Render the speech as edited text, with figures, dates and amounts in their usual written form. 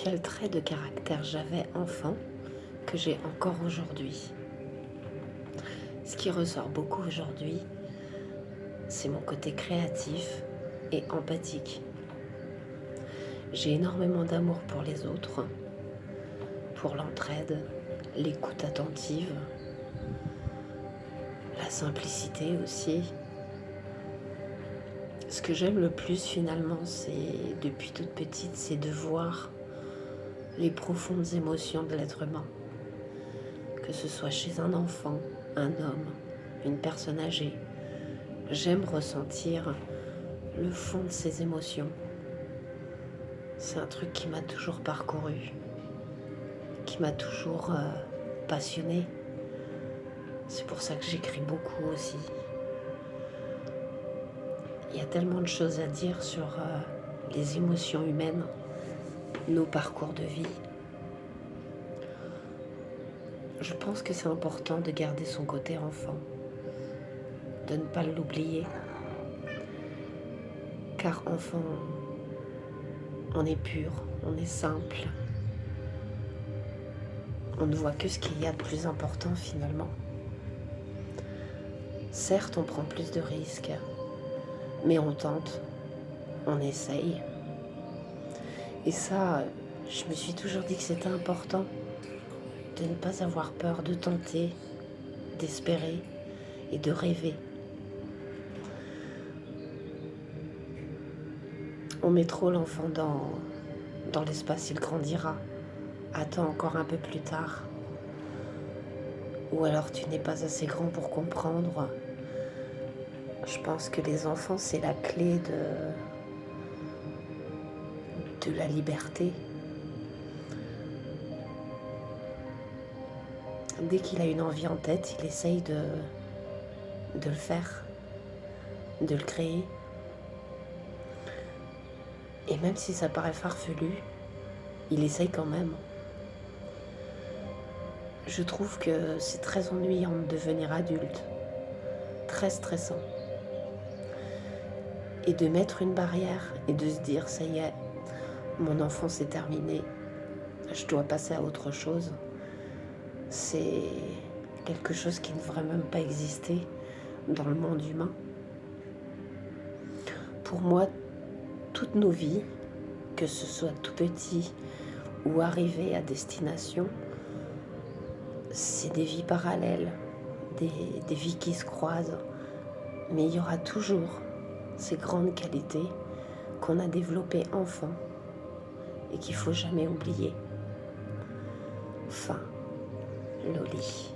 quel trait de caractère j'avais enfant que j'ai encore aujourd'hui. Ce qui ressort beaucoup aujourd'hui, c'est mon côté créatif et empathique. J'ai énormément d'amour pour les autres, pour l'entraide, l'écoute attentive, la simplicité aussi. Ce que j'aime le plus finalement, c'est depuis toute petite, c'est de voir les profondes émotions de l'être humain. Que ce soit chez un enfant, un homme, une personne âgée. J'aime ressentir le fond de ses émotions. C'est un truc qui m'a toujours parcouru, qui m'a toujours passionnée. C'est pour ça que j'écris beaucoup aussi. Il y a tellement de choses à dire sur les émotions humaines, nos parcours de vie. Je pense que c'est important de garder son côté enfant, de ne pas l'oublier, car enfant, on est pur, on est simple. On ne voit que ce qu'il y a de plus important finalement. Certes, on prend plus de risques, mais on tente, on essaye. Et ça, je me suis toujours dit que c'était important de ne pas avoir peur de tenter, d'espérer et de rêver. On met trop l'enfant dans l'espace, il grandira. Attends encore un peu plus tard. Ou alors tu n'es pas assez grand pour comprendre. Je pense que les enfants, c'est la clé de la liberté. Dès qu'il a une envie en tête, il essaye de le faire, de le créer. Et même si ça paraît farfelu, il essaye quand même. Je trouve que c'est très ennuyant de devenir adulte, très stressant. Et de mettre une barrière et de se dire, ça y est, mon enfance est terminée, je dois passer à autre chose. C'est quelque chose qui ne devrait même pas exister dans le monde humain. Pour moi, toutes nos vies, que ce soit tout petit ou arrivé à destination, c'est des vies parallèles, des vies qui se croisent. Mais il y aura toujours ces grandes qualités qu'on a développées enfant et qu'il ne faut jamais oublier. Fin. Loli.